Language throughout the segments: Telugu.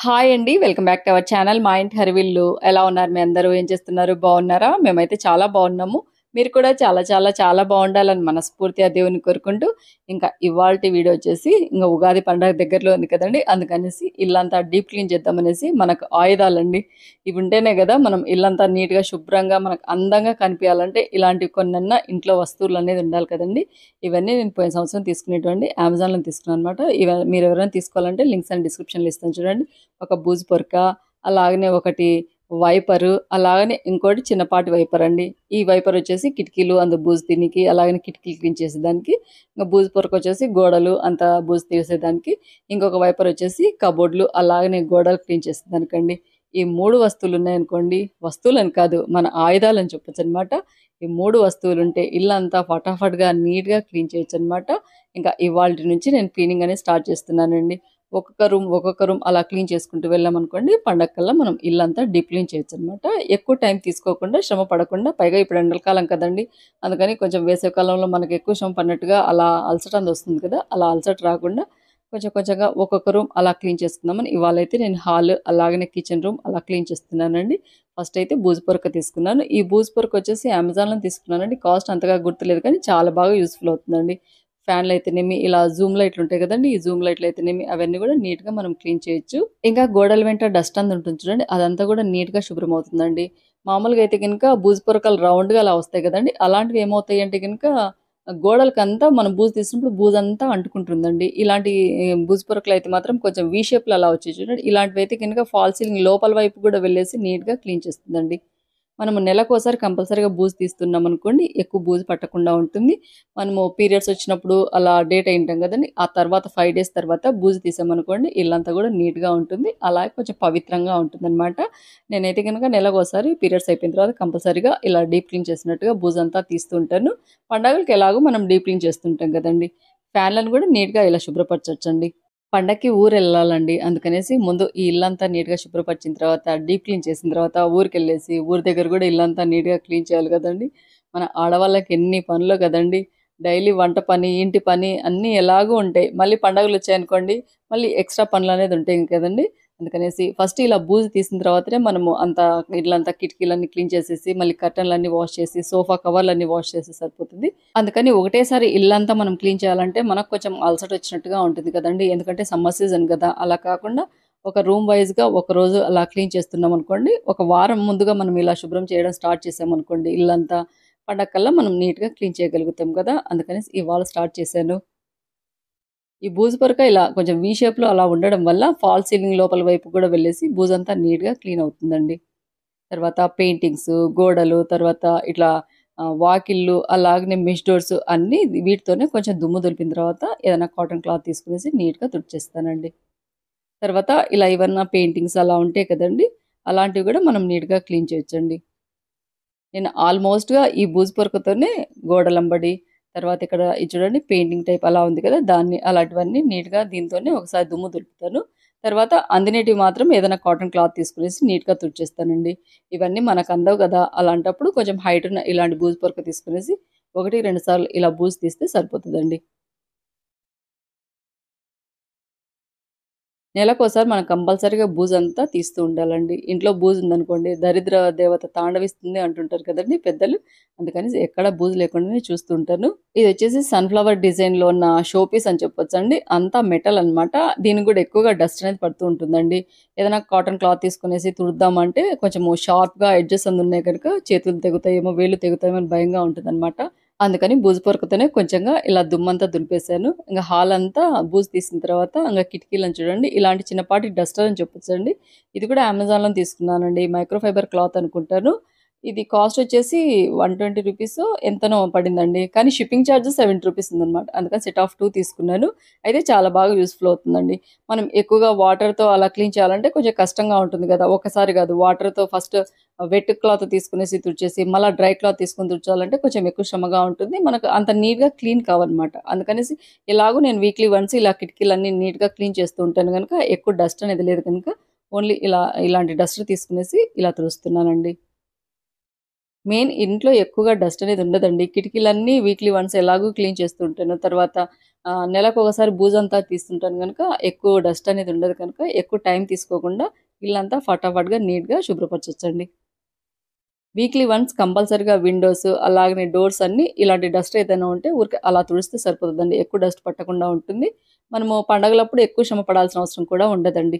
హాయ్ అండి. Welcome back to our channel మా ఇంటి హరివిల్లు. ఎలా ఉన్నారు మీ అందరూ? ఏం చేస్తున్నారు? బాగున్నారా? మేమైతే చాలా బాగున్నాము. మీరు కూడా చాలా చాలా చాలా బాగుండాలని మనస్ఫూర్తిగా దేవుని కోరుకుంటూ, ఇంకా ఇవాల్టి వీడియో వచ్చేసి ఇంక ఉగాది పండగ దగ్గరలో ఉంది కదండీ! అందుకనేసి ఇల్లంతా డీప్ క్లీన్ చేద్దామనేసి మనకు ఆయుధాలండి. ఇవి ఉంటేనే కదా మనం ఇల్లంతా నీట్‌గా, శుభ్రంగా మనకు అందంగా కనిపియాలంటే ఇలాంటివి కొన్నన్నా ఇంట్లో వస్తువులనేది ఉండాలి కదండీ! ఇవన్నీ నేను పోయిన సంవత్సరం తీసుకునేటివండి. అమెజాన్‌లో తీసుకున్నాననమాట. మీరెవరైనా తీసుకోవాలంటే లింక్స్ అన్ని డిస్క్రిప్షన్‌లో ఇస్తాను చూడండి. ఒక బూజు పొరక, అలాగనే ఒకటి వైపరు, అలాగనే ఇంకోటి చిన్నపాటి వైపరండి. ఈ వైపరొచ్చేసి కిటికీలు అందు బూజు తినికి, అలాగనే కిటికీలు క్లీన్ చేసేదానికి. ఇంక బూజు పొరకొచ్చేసి గోడలు అంతా బూజు తీసేదానికి. ఇంకొక వైపరొచ్చేసి కబోర్డ్‌లు, అలాగనే గోడలు క్లీన్ చేసేదానికండి. ఈ 3 వస్తువులున్నాయనుకోండి, వస్తువులని కాదు మన ఆయుధాలని చెప్పొచ్చనమాట. ఈ 3 వస్తువులుంటే ఇల్లంతా ఫటాఫట్‌గా, నీట్‌గా క్లీన్ చేయొచ్చనమాట. ఇంకా ఇవాల్టి నుంచి నేను క్లీనింగ్ అనేది స్టార్ట్ చేస్తున్నానండి. ఒక్కొక్క రూమ్ అలా క్లీన్ చేసుకుంటూ వెళ్ళామనుకోండి, పండగకల్లా మనం ఇల్లంతా డీప్ క్లీన్ చేయొచ్చనమాట. ఎక్కువ టైం తీసుకోకుండా, శ్రమ పడకుండా, పైగా ఇప్పుడు ఎండల కాలం కదండీ! అందుకని కొంచెం వేసవి కాలంలో మనకు ఎక్కువ శ్రమ పడినట్టుగా అలా అలసట అనేది వస్తుంది కదా! అలా అలసట రాకుండా కొంచెం కొంచెంగా ఒక్కొక్క రూమ్ అలా క్లీన్ చేసుకుందామని ఇవాళైతే నేను హాల్, అలాగనే కిచెన్ రూమ్ అలా క్లీన్ చేస్తున్నానండి. ఫస్ట్ అయితే బూజు పొరక తీసుకున్నాను. ఈ బూజు పొరక వచ్చేసి అమెజాన్‌లో తీసుకున్నానండి. కాస్ట్ అంతగా గుర్తులేదు కానీ చాలా బాగా యూజ్‌ఫుల్ అవుతుందండి. ఫ్యాన్‌లయితేనేమి, ఇలా జూమ్ లైట్‌లుంటాయి గదండీ! ఈ జూమ్ లైట్‌లయితేనేమి అవన్నీ గూడా నీట్‌గా మనం క్లీన్ చేయొచ్చు. ఇంకా గోడల వెంట డస్ట్ అంతా ఉంటుంది చూడండి, అదంతా గూడా నీట్‌గా శుభ్రమవుతుందండి. మామూలుగా అయితే గనుక బూజు పొరకలు రౌండ్‌గా అలా వస్తాయి గదండీ! అలాంటివి ఏమవుతాయంటే గనుక గోడలకంతా మనం బూజు తీసినప్పుడు బూజంతా అంటుకుంటుందండి. ఇలాంటి బూజు పొరకలయితే మాత్రం కొంచెం వి షేప్‌లో అలా వచ్చాయి చూడండి. ఇలాంటివైతే గనుక ఫాల్ సీలింగ్ లోపల వైపు గూడా వెళ్ళేసి నీట్‌గా క్లీన్ చేస్తుందండి. మనము నెలకోసారి కంపల్సరీగా బూజు తీస్తున్నామనుకోండి, ఎక్కువ బూజు పట్టకుండా ఉంటుంది. మనము పీరియడ్స్ వచ్చినప్పుడు అలా డేట్ అయింటాం కదండీ! ఆ తర్వాత 5 డేస్ తర్వాత బూజు తీసామనుకోండి, ఇల్లంతా గూడా నీట్‌గా ఉంటుంది. అలాగే కొంచెం పవిత్రంగా ఉంటుందనమాట. నేనైతే గనుక నెలకోసారి పీరియడ్స్ అయిపోయిన తర్వాత కంపల్సరీగా ఇలా డీప్ క్లీన్ చేసినట్టుగా బూజంతా తీస్తూ ఉంటాను. పండగలకి ఎలాగో మనం డీప్ క్లీన్ చేస్తుంటాం గదండీ! ఫ్యాన్‌లను గూడా నీట్‌గా ఇలా శుభ్రపరచొచ్చండి. పండక్కి ఊరెళ్ళాలండి. అందుకనేసి ముందు ఈ ఇల్లంతా నీట్‌గా శుభ్రపరిచిన తర్వాత, డీప్ క్లీన్ చేసిన తర్వాత ఊరికెళ్ళేసి, ఊరి దగ్గర గూడా ఇల్లంతా నీట్‌గా క్లీన్ చేయాలి గదండీ! మన ఆడవాళ్ళకి ఎన్ని పనులో గదండీ! డైలీ వంట పని, ఇంటి పని అన్నీ ఎలాగో ఉంటాయి. మళ్ళీ పండగలొచ్చాయనుకోండి, మళ్ళీ ఎక్స్‌ట్రా పనులనేది ఉంటాయి కదండీ! అందుకనేసి ఫస్ట్ ఇలా బూజు తీసిన తర్వాతనే మనము అంతా ఇల్లంతా కిటికీలన్నీ క్లీన్ చేసేసి, మళ్ళీ కర్టెన్‌లన్నీ వాష్ చేసి, సోఫా కవర్‌లన్నీ వాష్ చేస్తే సరిపోతుంది. అందుకని ఒకటేసారి ఇల్లంతా మనం క్లీన్ చేయాలంటే మనకు కొంచెం అలసటొచ్చినట్టుగా ఉంటుంది కదండీ! ఎందుకంటే సమ్మర్ సీజన్ గదా! అలా కాకుండా ఒక రూమ్ వైస్‌గా ఒకరోజు అలా క్లీన్ చేస్తున్నామనుకోండి, ఒక వారం ముందుగా మనం ఇలా శుభ్రం చేయడం స్టార్ట్ చేశామనుకోండి ఇల్లంతా, పండగకల్లా మనం నీట్‌గా క్లీన్ చేయగలుగుతాం గదా! అందుకనేసి ఇవాళ స్టార్ట్ చేశాను. ఈ బూజు పరక ఇలా కొంచెం వి షేప్‌లో అలా ఉండడం వల్ల ఫాల్ సీలింగ్ లోపల వైపు గూడా వెళ్ళేసి బూజంతా నీట్‌గా క్లీన్ అవుతుందండి. తర్వాత పెయింటింగ్స్, గోడలు, తర్వాత ఇట్లా వాకిళ్ళు, అలాగనే మెష్ డోర్స్ అన్నీ వీటితోనే కొంచెం దుమ్ము దులిపిన తర్వాత ఏదైనా కాటన్ క్లాత్ తీసుకునేసి నీట్‌గా తుడిచేస్తానండి. తర్వాత ఇలా ఏవన్నా పెయింటింగ్స్ అలా ఉంటాయి కదండీ! అలాంటివి గూడా మనం నీట్‌గా క్లీన్ చేయొచ్చండి. నేను ఆల్‌మోస్ట్‌గా ఈ బూజు పొరకతోనే గోడలంబడి, తర్వాత ఇక్కడ ఇది చూడండి పెయింటింగ్ టైప్ అలా ఉంది కదా! దాన్ని అలాంటివన్నీ నీట్‌గా దీంతోనే ఒకసారి దుమ్ము దులుపుతాను. తర్వాత అందినేటివి మాత్రం ఏదైనా కాటన్ క్లాత్ తీసుకునేసి నీట్‌గా తుడిచేస్తానండి. ఇవన్నీ మనకు అందవు కదా! అలాంటప్పుడు కొంచెం హైట్ ఉన్న ఇలాంటి బూజు పొరక తీసుకునేసి 1, 2 సార్లు ఇలా బూజు తీస్తే సరిపోతదండి. నెలకోసారి మనం కంపల్సరీగా బూజంతా తీస్తూ ఉండాలండి. ఇంట్లో బూజుందనుకోండి, దరిద్ర దేవత తాండవిస్తుంది అంటుంటారు కదండీ పెద్దలు. అందుకని ఎక్కడ బూజు లేకుండానే చూస్తూ ఉంటాను. ఇదొచ్చేసి సన్‌ఫ్లవర్ డిజైన్‌లో ఉన్న షో పీస్ అని చెప్పొచ్చండి. అంతా మెటల్ అనమాట. దీనికి గూడా ఎక్కువగా డస్ట్ అనేది పడుతూ ఉంటుందండి. ఏదైనా కాటన్ క్లాత్ తీసుకొనేసి తుడుద్దామంటే కొంచెము షార్ప్‌గా ఎడ్జెస్ అందున్నాయి గనుక చేతులు తెగుతాయేమో, వేళ్ళు తెగుతాయేమో అని భయంగా ఉంటుందనమాట. అందుకని బూజు పొరకతోనే కొంచెంగా ఇలా దుమ్మంతా దులిపేశాను. ఇంగ హాలంతా బూజు తీసిన తర్వాత ఇంగ కిటికీలను చూడండి ఇలాంటి చిన్నపాటి డస్టర్ అని చెప్పొచ్చండి. ఇది కూడా అమెజాన్‌లోనే తీసుకున్నానండి. మైక్రోఫైబర్ క్లాత్ అనుకుంటాను. ఇది కాస్ట్ వచ్చేసి రూ. 120 ఎంతనో పడిందండి. కానీ షిప్పింగ్ చార్జ్ రూ. 70 ఉందనమాట. అందుకని సెట్ ఆఫ్ 2 తీసుకున్నాను. అయితే చాలా బాగా యూజ్‌ఫుల్ అవుతుందండి. మనం ఎక్కువగా వాటర్‌తో అలా క్లీన్ చేయాలంటే కొంచెం కష్టంగా ఉంటుంది గదా! ఒక్కసారి గాదు వాటర్‌తో ఫస్ట్ వెట్ క్లాత్ తీసుకునేసి తుడిచేసి, మళ్ళా డ్రై క్లాత్ తీసుకొని తుడిచాలంటే కొంచెం ఎక్కువ శ్రమగా ఉంటుంది. మనకు అంత నీట్‌గా క్లీన్ కావనమాట. అందుకనేసి ఎలాగో నేను వీక్లీ వన్స్ ఇలా కిటికీలన్నీ నీట్‌గా క్లీన్ చేస్తూ ఉంటాను గనుక, ఎక్కువ డస్ట్ అనేది లేదు కనుక, ఓన్లీ ఇలాంటి డస్టర్ తీసుకునేసి ఇలా తుడుస్తున్నానండి. మెయిన్ ఇంట్లో ఎక్కువగా డస్ట్ అనేది ఉండదండి. కిటికీలన్నీ వీక్లీ వన్స్ ఎలాగో క్లీన్ చేస్తూ ఉంటాను. తర్వాత నెలకొకసారి బూజంతా తీస్తుంటాను గనుక ఎక్కువ డస్ట్ అనేది ఉండదు కనుక ఎక్కువ టైం తీసుకోకుండా ఇల్లంతా ఫటాఫట్‌గా నీట్‌గా శుభ్రపరచొచ్చండి. వీక్లీ వన్స్ కంపల్సరీగా విండోస్ అలాగనే డోర్స్ అన్నీ ఇలాంటి డస్ట్ ఏదైనా ఉంటే ఊరికే అలా తుడిస్తే సరిపోతదండి. ఎక్కువ డస్ట్ పట్టకుండా ఉంటుంది. మనము పండగలప్పుడు ఎక్కువ శ్రమ పడాల్సిన అవసరం కూడా ఉండదండి.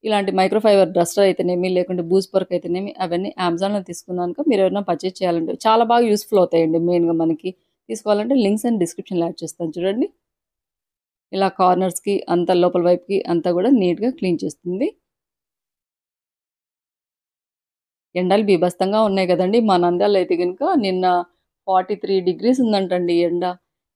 ఇలాంటి మైక్రోఫైబర్ డస్టర్ అయితేనేమి, లేకుంటే బూజు పరకయితేనేమి అవన్నీ అమెజాన్‌లో తీసుకున్నాక మీరెవరైనా పర్చేజ్ చేయాలంటే చాలా బాగా యూజ్‌ఫుల్ అవుతాయండి మెయిన్‌గా మనకి. తీసుకోవాలంటే లింక్స్ అండ్ డిస్క్రిప్షన్‌లో యాడ్ చేస్తాను చూడండి. ఇలా కార్నర్స్‌కి అంతా లోపల వైపుకి అంతా గూడా నీట్‌గా క్లీన్ చేస్తుంది. ఎండలు బీభత్సంగా ఉన్నాయి గదండీ! మా నంద్యాలలో అయితే గనుక నిన్న 43 డిగ్రీస్ ఉందంటండి ఎండ.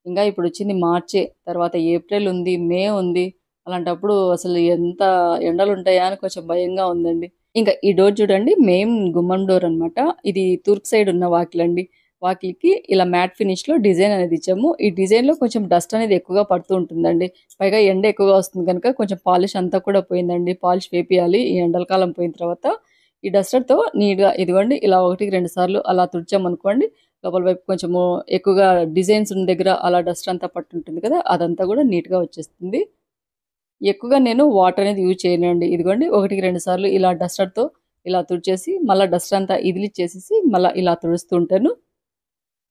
ఇంగా ఇప్పుడొచ్చింది మార్చే. తర్వాత ఏప్రిల్ ఉంది, మే ఉంది. అలాంటప్పుడు అసలు ఎంత ఎండలుంటాయా అని కొంచెం భయంగా ఉందండి. ఇంకా ఈ డోర్ చూడండి మెయిన్ గుమ్మం డోర్ అనమాట. ఇది తూర్పు సైడ్ ఉన్న వాకిలండి. వాకిలికి ఇలా మ్యాట్ ఫినిష్‌లో డిజైన్ అనేది ఇచ్చాము. ఈ డిజైన్‌లో కొంచెం డస్ట్ అనేది ఎక్కువగా పడుతూ ఉంటుందండి. పైగా ఎండ ఎక్కువగా వస్తుంది గనుక కొంచెం పాలిష్ అంతా కూడా పోయిందండి. పాలిష్ వేపియాలి ఈ ఎండల కాలం పోయిన తర్వాత. ఈ డస్టర్‌తో నీట్‌గా ఇదిగోండి ఇలా 1, 2 సార్లు అలా తుడిచామనుకోండి, లోపల వైపు కొంచెము ఎక్కువగా డిజైన్స్ ఉన్న దగ్గర అలా డస్ట్ అంతా పట్టుంటుంది కదా! అదంతా కూడా నీట్‌గా వచ్చేస్తుంది. ఎక్కువగా నేను వాటర్ అనేది యూజ్ చేయనండి. ఇదిగోండి 1, 2 సార్లు ఇలా డస్టర్‌తో ఇలా తుడిచేసి, మళ్ళా డస్ట్ అంతా ఇదిలిచ్చేసేసి, మళ్ళా ఇలా తుడుస్తూ ఉంటాను.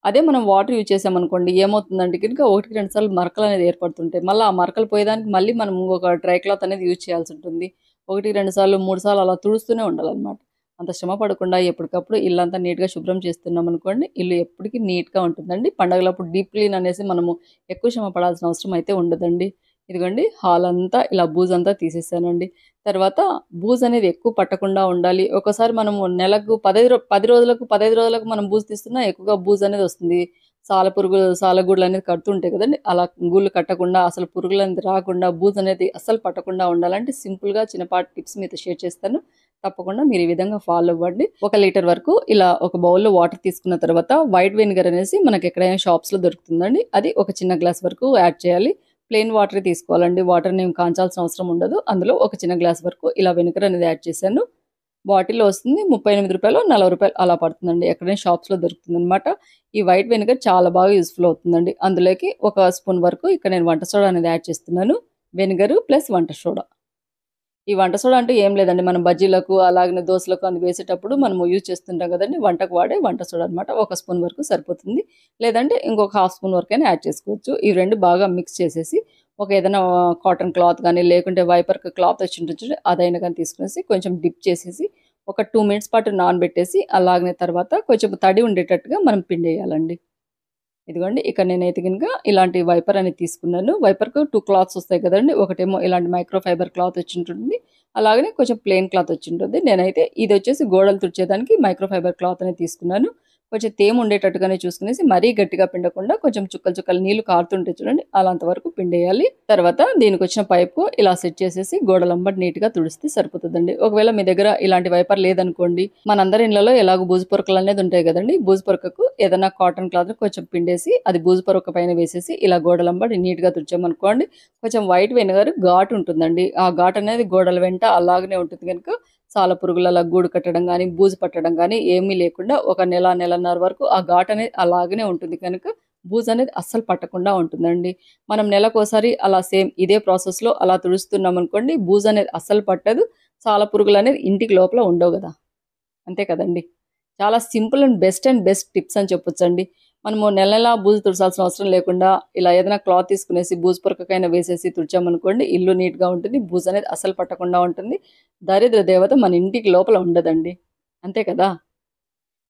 అదే మనం వాటర్ యూజ్ చేసామనుకోండి ఏమవుతుందంటే గనుక 1, 2 సార్లు మరకలనేది ఏర్పడుతుంటాయి. మళ్ళా ఆ మరకలు పోయేదానికి మళ్ళీ మనం ఒక డ్రై క్లాత్ అనేది యూజ్ చేయాల్సుంటుంది. 1, 2 సార్లు, 3 సార్లు అలా తుడుస్తూనే ఉండాలనమాట. అంత శ్రమ పడకుండా ఎప్పటికప్పుడు ఇల్లంతా నీట్‌గా శుభ్రం చేస్తున్నామనుకోండి, ఇల్లు ఎప్పటికి నీట్‌గా ఉంటుందండి. పండగలప్పుడు డీప్ క్లీన్ అనేసి మనము ఎక్కువ శ్రమ పడాల్సిన అవసరం అయితే ఉండదండి. ఇదిగోండి హాల్ అంతా ఇలా బూజంతా తీసేసానండి. తర్వాత బూజనేది ఎక్కువ పట్టకుండా ఉండాలి. ఒక్కోసారి మనము నెలకు 10 రోజులకు, 15 రోజులకు మనం బూజు తీస్తున్నా ఎక్కువగా బూజనేది వస్తుంది. సాలెపురుగులు, సాలెగూడులనేది కడుతూ ఉంటాయి కదండీ! అలా గూళ్ళు కట్టకుండా, అసలు పురుగులనేది రాకుండా, బూజనేది అస్సలు పట్టకుండా ఉండాలంటే సింపుల్‌గా చిన్నపాటి టిప్స్ మీతో షేర్ చేస్తాను. తప్పకుండా మీరు ఈ విధంగా ఫాలో అవ్వండి. 1 లీటర్ వరకు ఇలా ఒక బౌల్‌లో వాటర్ తీసుకున్న తర్వాత వైట్ వెనిగర్ అనేసి మనకెక్కడైనా షాప్స్‌లో దొరుకుతుందండి. అది ఒక చిన్న గ్లాస్ వరకు యాడ్ చేయాలి. ప్లెయిన్ వాటరే తీసుకోవాలండి. వాటర్‌ని ఏం కాంచాల్సిన అవసరం ఉండదు. అందులో ఒక చిన్న గ్లాస్ వరకు ఇలా వెనిగర్ అనేది యాడ్ చేశాను. బాటిల్‌లో వస్తుంది. రూ. 38, రూ. 40 అలా పడుతుందండి. ఎక్కడైనా షాప్స్‌లో దొరుకుతుందనమాట. ఈ వైట్ వెనిగర్ చాలా బాగా యూజ్‌ఫుల్ అవుతుందండి. అందులోకి ఒక స్పూన్ వరకు ఇక్కడ నేను వంట సోడా అనేది యాడ్ చేస్తున్నాను. వెనిగరు ప్లస్ వంట సోడా. ఈ వంట సోడా అంటే ఏం లేదండి. మనం బజ్జీలకు, అలాగనే దోసలకు అది వేసేటప్పుడు మనము యూజ్ చేస్తుంటాం గదండీ! వంటకు వాడే వంట సోడా అనమాట. ఒక స్పూన్ వరకు సరిపోతుంది. లేదంటే ఇంకొక హాఫ్ స్పూన్ వరకైనా యాడ్ చేసుకోవచ్చు. ఈ 2 బాగా మిక్స్ చేసేసి ఒక ఏదైనా కాటన్ క్లాత్ గానీ, లేకుంటే వైపర్‌కి క్లాత్ వచ్చుంటుంది చూడు అదైనా గానీ తీసుకొనేసి కొంచెం డిప్ చేసేసి ఒక 2 మినిట్స్ పాటు నానబెట్టేసి అలాగనే తర్వాత కొంచెం తడి ఉండేటట్టుగా మనం పిండేయాలండి. ఇదిగోండి ఇక్కడ నేనైతే గనుక ఇలాంటి వైపర్ అనేది తీసుకున్నాను. వైపర్‌కు 2 క్లాత్స్ వస్తాయి కదండీ! ఒకటేమో ఇలాంటి మైక్రో ఫైబర్ క్లాత్ వచ్చుంటుంది. అలాగనే కొంచెం ప్లెయిన్ క్లాత్ వచ్చుంటుంది. నేనైతే ఇదొచ్చేసి గోడలు తుడిచేదానికి మైక్రో ఫైబర్ క్లాత్ అనేది తీసుకున్నాను. కొంచెం తేమ ఉండేటట్టుగానే చూసుకునేసి మరీ గట్టిగా పిండకుండా కొంచెం చుక్కలు చుక్కలు నీళ్లు కారుతుంటాయి చూడండి అలాంత వరకు పిండేయాలి. తర్వాత దీనికొచ్చిన పైపు ఇలా సెట్ చేసేసి గోడలంబట నీట్‌గా తుడిస్తే సరిపోతదండి. ఒకవేళ మీ దగ్గర ఇలాంటి వైపర్ లేదనుకోండి, మనందరి ఇళ్లలో ఎలాగో బూజు పొరకలనేది ఉంటాయి గదండీ! బూజు పొరకకు ఏదన్నా కాటన్ క్లాత్ కొంచెం పిండేసి, అది బూజు పొరక పైన వేసేసి ఇలా గోడలంబడి నీట్‌గా తుడిచామనుకోండి, కొంచెం వైట్ వెనిగర్ ఘాటు ఉంటుందండి. ఆ ఘాటనేది గోడల వెంట అలాగనే ఉంటుంది గనుక సాలెపురుగులు అలా గూడు కట్టడం గానీ, బూజు పట్టడం గానీ ఏమీ లేకుండా ఒక నెల, నెలన్నర వరకు ఆ ఘాటనేది అలాగనే ఉంటుంది కనుక బూజనేది అస్సలు పట్టకుండా ఉంటుందండి. మనం నెలకోసారి అలా సేమ్ ఇదే ప్రాసెస్‌లో అలా తుడుస్తున్నామనుకోండి, బూజనేది అస్సలు పట్టదు. సాలెపురుగులనేది ఇంటికి లోపల ఉండవు గదా! అంతే కదండీ! చాలా సింపుల్ అండ్ బెస్ట్ టిప్స్ అని చెప్పొచ్చండి. మనము నెల నెలా బూజు తుడసాల్సిన అవసరం లేకుండా ఇలా ఏదైనా క్లాత్ తీసుకునేసి బూజు పొరకకైనా వేసేసి తుడిచామనుకోండి, ఇల్లు నీట్‌గా ఉంటుంది. బూజనేది అస్సలు పట్టకుండా ఉంటుంది. దరిద్ర దేవత మన ఇంటికి లోపల ఉండదండి. అంతే కదా!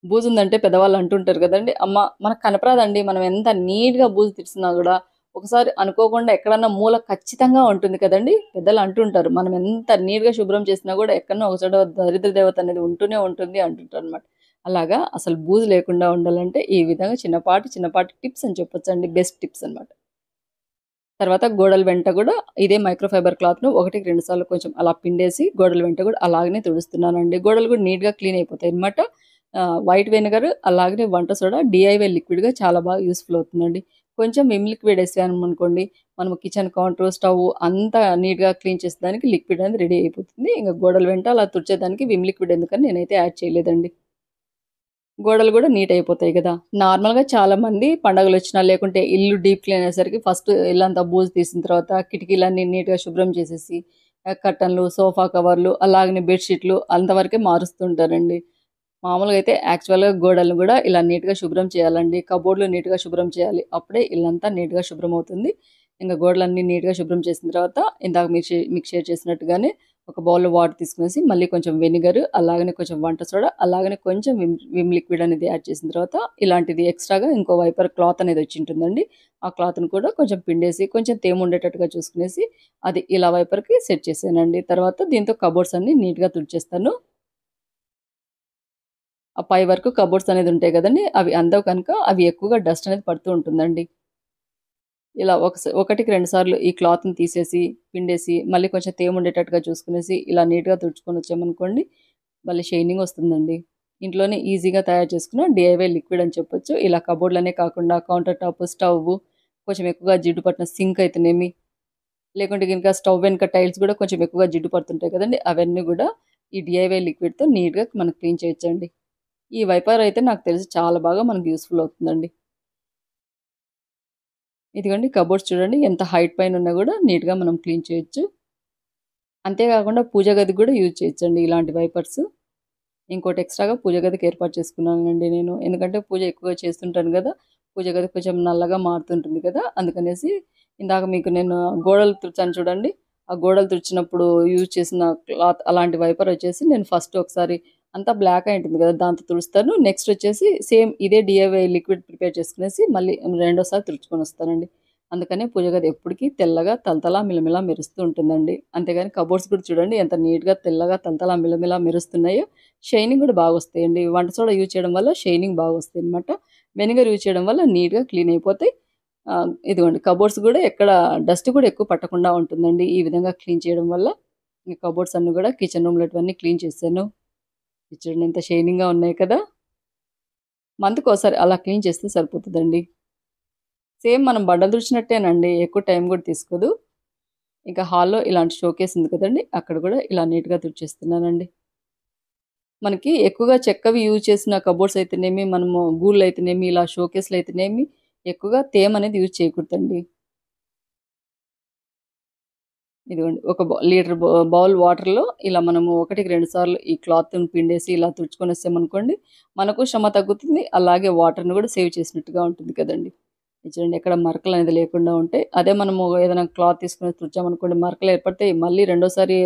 బూజుందంటే పెద్దవాళ్ళు అంటుంటారు గదండీ! అమ్మ మనకు కనపరాదండి. మనం ఎంత నీట్‌గా బూజు తుడిసినా గూడా, ఒకసారి అనుకోకుండా ఎక్కడన్నా మూల ఖచ్చితంగా ఉంటుంది కదండీ! పెద్దలు అంటుంటారు. మనం ఎంత నీట్‌గా శుభ్రం చేసినా గూడా ఎక్కడనో ఒక చోట దరిద్ర దేవత అనేది ఉంటూనే ఉంటుంది అంటుంటారనమాట. అలాగా అసలు బూజు లేకుండా ఉండాలంటే ఈ విధంగా చిన్నపాటి టిప్స్ అని చెప్పొచ్చండి. బెస్ట్ టిప్స్ అనమాట. తర్వాత గోడల వెంట గూడా ఇదే మైక్రోఫైబర్ క్లాత్‌ను 1, 2 సార్లు కొంచెం అలా పిండేసి గోడల వెంట గూడా అలాగనే తుడుస్తున్నానండి. గోడలు గూడా నీట్‌గా క్లీన్ అయిపోతాయన్నమాట. వైట్ వెనిగర్ అలాగనే వంట సోడా డీఐవై లిక్విడ్‌గా చాలా బాగా యూజ్‌ఫుల్ అవుతుందండి. కొంచెం విమ్ లిక్విడ్ ఎసామనుకోండి, మనము కిచెన్ కౌంటర్, స్టవ్ అంతా నీట్‌గా క్లీన్ చేసేదానికి లిక్విడ్ అనేది రెడీ అయిపోతుంది. ఇంక గోడల వెంట అలా తుడిచేదానికి విమ్ లిక్విడ్ ఎందుకని నేనైతే యాడ్ చేయలేదండి. గోడలు గూడా నీట్ అయిపోతాయి గదా! నార్మల్‌గా చాలామంది పండగలొచ్చినా, లేకుంటే ఇల్లు డీప్ క్లీన్ అయ్యేసరికి ఫస్ట్ ఇల్లంతా బూజు తీసిన తర్వాత కిటికీలన్నీ నీట్‌గా శుభ్రం చేసేసి, కర్టన్‌లు, సోఫా కవర్లు, అలాగనే బెడ్‌షీట్‌లు అంతవరకే మారుస్తుంటారండి. మామూలుగా అయితే యాక్చువల్‌గా గోడలను గూడా ఇలా నీట్‌గా శుభ్రం చేయాలండి. కబోర్డ్‌లు నీట్‌గా శుభ్రం చేయాలి. అప్పుడే ఇల్లంతా నీట్‌గా శుభ్రమవుతుంది. ఇంక గోడలన్నీ నీట్‌గా శుభ్రం చేసిన తర్వాత ఇందాక మీకు షేర్ చేసినట్టుగానే ఒక బౌల్‌లో వాటర్ తీసుకునేసి, మళ్ళీ కొంచెం వెనిగర్, అలాగనే కొంచెం వంట సోడా, అలాగనే కొంచెం విమ్ లిక్విడ్ అనేది యాడ్ చేసిన తర్వాత, ఇలాంటిది ఎక్స్‌ట్రాగా ఇంకో వైపర్ క్లాత్ అనేది వచ్చింటుందండి. ఆ క్లాత్‌ని కూడా కొంచెం పిండేసి, కొంచెం తేమ ఉండేటట్టుగా చూసుకునేసి, అది ఇలా వైపర్‌కి సెట్ చేశానండి. తర్వాత దీంతో కబోర్డ్స్ అన్నీ నీట్‌గా తుడిచేస్తాను. ఆ పై వరకు కబోర్డ్స్ అనేది ఉంటాయి గదండీ! అవి అందవు కనుక అవి ఎక్కువగా డస్ట్ అనేది పడుతూ ఉంటుందండి. ఇలా ఒకటికి 2 సార్లు ఈ క్లాత్‌ని తీసేసి, పిండేసి, మళ్ళీ కొంచెం తేమ ఉండేటట్టుగా చూసుకునేసి, ఇలా నీట్‌గా తుడుచుకొనొచ్చామనుకోండి, భలే షైనింగ్ వస్తుందండి. ఇంట్లోనే ఈజీగా తయారు చేసుకున్న డీఐవై లిక్విడ్ అని చెప్పొచ్చు. ఇలా కబోర్డ్‌లనే కాకుండా కౌంటర్ టాప్, స్టవ్వు, కొంచెం ఎక్కువగా జిడ్డు పట్టిన సింక్ అయితేనేమి, లేకుంటే గనుక స్టవ్ వెనక టైల్స్ గూడా కొంచెం ఎక్కువగా జిడ్డు పడుతుంటాయి కదండీ! అవన్నీ గూడా ఈ డీఐవై లిక్విడ్‌తో నీట్‌గా మనం క్లీన్ చేయొచ్చండి. ఈ వైపర్ అయితే నాకు తెలిసి చాలా బాగా మనకు యూజ్‌ఫుల్ అవుతుందండి. ఇదిగోండి కబోర్డ్స్ చూడండి ఎంత హైట్ పైనున్నా గూడా నీట్‌గా మనం క్లీన్ చేయొచ్చు. అంతే గాకుండా పూజ గదికి గూడా యూజ్ చేయొచ్చండి ఇలాంటి వైపర్స్. ఇంకోటి ఎక్స్‌ట్రాగా పూజ గదికి ఏర్పాటు చేసుకున్నానండి నేను. ఎందుకంటే పూజ ఎక్కువగా చేస్తుంటాను గదా! పూజ గది కొంచెం నల్లగా మారుతుంటుంది కదా! అందుకనేసి ఇందాక మీకు నేను గోడలు తుడిచాను చూడండి. ఆ గోడలు తుడిచినప్పుడు యూజ్ చేసిన క్లాత్ అలాంటి వైపర్ వచ్చేసి నేను ఫస్ట్ ఒకసారి అంతా బ్లాక్ అయి ఉంటుంది కదా! దాంతో తుడుస్తాను. నెక్స్ట్ వచ్చేసి సేమ్ ఇదే డీఐవై లిక్విడ్ ప్రిపేర్ చేసుకునేసి మళ్ళీ రెండోసారి తుడుచుకొనొస్తానండి. అందుకనే పూజ గది ఎప్పటికి తెల్లగా తళతళ మిలమిలా మెరుస్తూ ఉంటుందండి. అంతేగాని కబోర్డ్స్ కూడా చూడండి ఎంత నీట్‌గా తెల్లగా తళతళ మిలమిలా మెరుస్తున్నాయో. షైనింగ్ గూడా బాగొస్తాయండి. వంట సోడా యూజ్ చేయడం వల్ల షైనింగ్ బాగొస్తాయనమాట. వెనిగర్ యూజ్ చేయడం వల్ల నీట్‌గా క్లీన్ అయిపోతాయి. ఇదిగోండి కబోర్డ్స్ గూడా ఎక్కడ డస్ట్ గూడా ఎక్కువ పట్టకుండా ఉంటుందండి. ఈ విధంగా క్లీన్ చేయడం వల్ల. ఈ కబోర్డ్స్ అన్నీ గూడా కిచెన్ రూమ్‌లోటివన్నీ క్లీన్ చేశాను. ఇది చూడండి ఎంత షైనింగ్‌గా ఉన్నాయి కదా! మంత్‌కోసారి అలా క్లీన్ చేస్తే సరిపోతదండి. సేమ్ మనం బండలు తుడిచినట్టేనండి. ఎక్కువ టైం గూడా తీసుకోదు. ఇంకా హాల్‌లో ఇలాంటి షోకేస్ ఉంది కదండీ! అక్కడ గూడా ఇలా నీట్‌గా తుడిచేస్తున్నానండి. మనకి ఎక్కువగా చెక్కవి యూజ్ చేసిన కబోర్డ్స్ అయితేనేమి, మనము గూళ్ళయితేనేమి, ఇలా షోకేస్‌లు అయితేనేమి, ఎక్కువగా తేమనేది యూజ్ చేయకూడదండి. ఇదిగోండి ఒక లీటర్ బౌల్ వాటర్‌లో ఇలా మనము ఒకటికి 2 సార్లు ఈ క్లాత్‌ని పిండేసి ఇలా తుడుచుకొనొచ్చామనుకోండి, మనకు శ్రమ తగ్గుతుంది. అలాగే వాటర్‌ని గూడా సేవ్ చేసినట్టుగా ఉంటుంది కదండీ! ఇది చూడండి ఎక్కడ మరకలనేది లేకుండా ఉంటాయి. అదే మనము ఏదైనా క్లాత్ తీసుకొని తుడిచామనుకోండి మరకలు ఏర్పడతాయి. మళ్ళీ రెండోసారి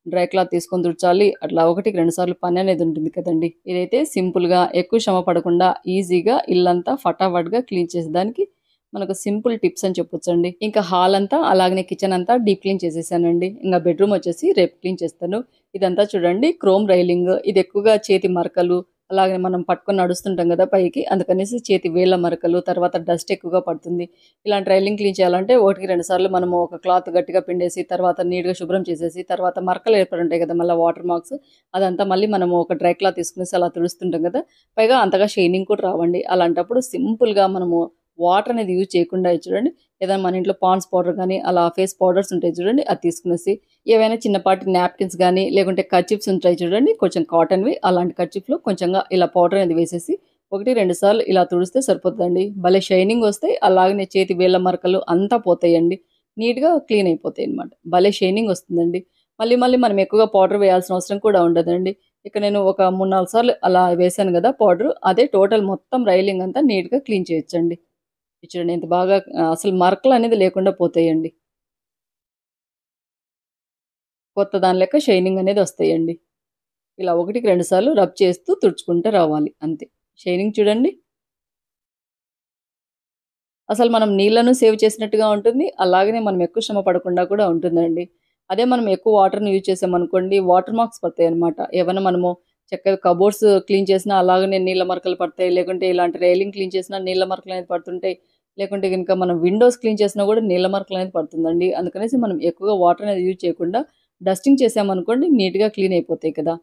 డ్రై క్లాత్ తీసుకొని తుడచాలి. అట్లా ఒకటికి 2 సార్లు పననేది ఉంటుంది కదండీ! ఇదైతే సింపుల్‌గా ఎక్కువ శ్రమ పడకుండా ఈజీగా ఇల్లంతా ఫటాఫట్‌గా క్లీన్ చేసేదానికి మనకు సింపుల్ టిప్స్ అని చెప్పొచ్చండి. ఇంకా హాల్ అంతా అలాగనే కిచెన్ అంతా డీప్ క్లీన్ చేసేసానండి. ఇంక బెడ్‌రూమ్ వచ్చేసి రేపు క్లీన్ చేస్తాను. ఇదంతా చూడండి క్రోమ్ రైలింగ్ ఇది ఎక్కువగా చేతి మరకలు అలాగే మనం పట్టుకొని నడుస్తుంటాం గదా పైకి. అందుకనేసి చేతి వేళ్ళ మరకలు, తర్వాత డస్ట్ ఎక్కువగా పడుతుంది. ఇలాంటి రైలింగ్ క్లీన్ చేయాలంటే ఒకటికి 2 సార్లు మనము ఒక క్లాత్ గట్టిగా పిండేసి, తర్వాత నీట్‌గా శుభ్రం చేసేసి, తర్వాత మరకలు ఏర్పడి ఉంటాయి గదా! మళ్ళా వాటర్ మార్క్స్ అదంతా మళ్ళీ మనము ఒక డ్రై క్లాత్ తీసుకునేసి అలా తుడుస్తుంటాం గదా! పైగా అంతగా షైనింగ్ కూడా రావండి. అలాంటప్పుడు సింపుల్‌గా మనము వాటర్ అనేది యూజ్ చేయకుండా ఇది చూడండి ఏదైనా మన ఇంట్లో పాండ్స్ పౌడర్ గానీ, అలా ఫేస్ పౌడర్స్ ఉంటాయి చూడండి అది తీసుకునేసి ఏవైనా చిన్నపాటి నాప్కిన్స్ గానీ, లేకుంటే కర్చీఫ్స్ ఉంటాయి చూడండి కొంచెం కాటన్‌వి. అలాంటి కర్చీఫ్‌లో కొంచెంగా ఇలా పౌడర్ అనేది వేసేసి 1, 2 సార్లు ఇలా తుడిస్తే సరిపోతదండి. భలే షైనింగొస్తాయి. అలాగనే చేతి వేళ్ళ మరకలు అంతా పోతాయండి. నీట్‌గా క్లీన్ అయిపోతాయన్నమాట. భలే షైనింగొస్తుందండి. మళ్ళీ మళ్ళీ మనం ఎక్కువగా పౌడర్ వేయాల్సిన అవసరం కూడా ఉండదండి. ఇక నేను ఒక 3, 4 సార్లు అలా వేశాను గదా పౌడరు. అదే టోటల్ మొత్తం రైలింగ్ అంతా నీట్‌గా క్లీన్ చేయొచ్చండి. ఇది చూడండి ఎంత బాగా అసలు మరకలనేది లేకుండా పోతాయండి. కొత్త దాని లెక్క షైనింగ్ అనేది వస్తాయండి. ఇలా ఒకటికి 2 సార్లు రబ్ చేస్తూ తుడుచుకుంటూ రావాలి అంతే. షైనింగ్ చూడండి. అసలు మనం నీళ్ళను సేవ్ చేసినట్టుగా ఉంటుంది. అలాగనే మనం ఎక్కువ శ్రమ పడకుండా కూడా ఉంటుందండి. అదే మనం ఎక్కువ వాటర్‌ని యూజ్ చేసామనుకోండి వాటర్ మార్క్స్ పడతాయన్నమాట. ఏవన్నా మనము చక్కగా కబోర్డ్స్ క్లీన్ చేసినా అలాగనే నీళ్ళ మరకలు పడతాయి. లేకుంటే ఇలాంటి రైలింగ్ క్లీన్ చేసినా నీళ్ళ మరకలనేవి పడుతుంటాయి. లేకుంటే గనుక మనం విండోస్ క్లీన్ చేసినా కూడా నీళ్ళ మరకలనేది పడుతుందండి. అందుకనేసి మనం ఎక్కువగా వాటర్ అనేది యూజ్ చేయకుండా డస్టింగ్ చేసామనుకోండి నీట్‌గా క్లీన్ అయిపోతాయి కదా!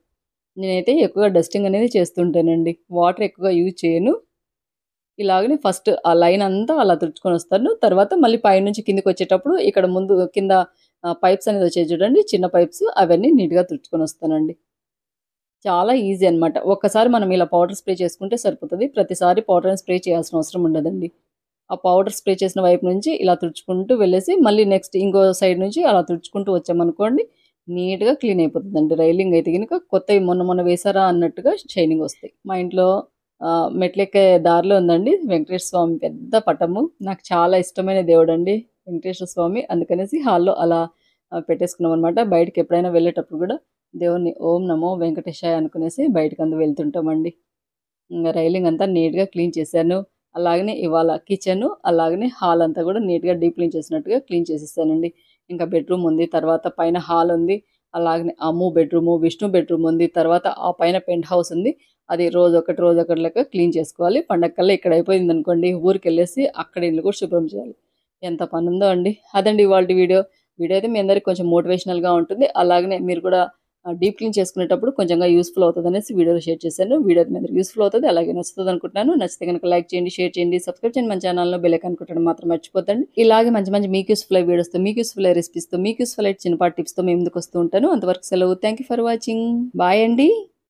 నేనైతే ఎక్కువగా డస్టింగ్ అనేది చేస్తుంటానండి. వాటర్ ఎక్కువగా యూజ్ చేయను. ఇలాగనే ఫస్ట్ ఆ లైన్ అంతా అలా తుడుచుకొనొస్తాను. తర్వాత మళ్ళీ పైనుంచి కిందకొచ్చేటప్పుడు ఇక్కడ ముందు కింద పైప్స్ అనేది వచ్చాయి చూడండి చిన్న పైప్స్ అవన్నీ నీట్‌గా తుడుచుకొనొస్తానండి. చాలా ఈజీ అనమాట. ఒక్కసారి మనం ఇలా పౌడర్ స్ప్రే చేసుకుంటే సరిపోతది. ప్రతిసారి పౌడర్‌ని స్ప్రే చేయాల్సిన అవసరం ఉండదండి. ఆ పౌడర్ స్ప్రే చేసిన వైపు నుంచి ఇలా తుడుచుకుంటూ వెళ్ళేసి, మళ్ళీ నెక్స్ట్ ఇంకో సైడ్ నుంచి అలా తుడుచుకుంటూ వచ్చామనుకోండి, నీట్‌గా క్లీన్ అయిపోతదండి. రైలింగ్ అయితే గనుక కొత్తయి మొన్న మొన్న వేశారా అన్నట్టుగా షైనింగొస్తాయి. మా ఇంట్లో మెట్లెక్కే దారిలో ఉందండి వెంకటేశ్వర స్వామి పెద్ద పటము. నాకు చాలా ఇష్టమైన దేవుడండి వెంకటేశ్వర స్వామి. అందుకనేసి హాల్‌లో అలా పెట్టేసుకున్నామనమాట. బయటికెప్పుడైనా వెళ్ళేటప్పుడు గూడా దేవుడిని ఓం నమో వెంకటేశాయ అనుకునేసి బయటకందు వెళ్తుంటామండి. ఇంగ రైలింగ్ అంతా నీట్‌గా క్లీన్ చేశాను. అలాగనే ఇవాళ కిచెను, అలాగనే హాల్ అంతా గూడా నీట్‌గా డీప్ క్లీన్ చేసినట్టుగా క్లీన్ చేసేసానండి. ఇంకా బెడ్‌రూమ్ ఉంది. తర్వాత పైన హాల్ ఉంది. అలాగనే అమ్ము బెడ్‌రూము, విష్ణు బెడ్‌రూమ్ ఉంది. తర్వాత ఆ పైన పెంట్ హౌస్ ఉంది. అది రోజొకటి, రోజొకటి లెక్క క్లీన్ చేసుకోవాలి. పండగకల్లా ఇక్కడ అయిపోయిందనుకోండి, ఊరికెళ్ళేసి అక్కడ ఇల్లు కూడా శుభ్రం చేయాలి. ఎంత పనుందో అండి. అదండి ఇవాల్టి వీడియో. వీడియో అయితే మీ అందరికి కొంచెం మోటివేషనల్‌గా ఉంటుంది. అలాగనే మీరు కూడా డీప్ క్లీన్ చేసుకునేటప్పుడు కొంచెంగా యూజ్‌ఫుల్ అవుతదనేసి వీడియోలో షేర్ చేశాను. వీడియో అయితే మీ అందరికి యూజ్‌ఫుల్ అవుతది. అలాగే నచ్చుతదనుకుంటున్నాను. నచ్చితే గనుక లైక్ చేయండి, షేర్ చేయండి, సబ్స్క్రైబ్ చేయండి మన ఛానెల్‌లో బెల్ ఐకాన్ కొట్టడం మాత్రం మర్చిపోద్దండి. ఇలాగే మంచి మంచి మీకు యూజ్‌ఫుల్ అయ్యే వీడియోస్‌తో, మీకు యూజ్‌ఫుల్ అయ్యే రెసిపీస్‌తో, మీకు యూజ్‌ఫుల్ అయ్యే చిన్నపాటి టిప్స్‌తో మీ ముందుకొస్తూ ఉంటాను. అంతవరకు సెలవు. Thank you for watching. Bye అండి.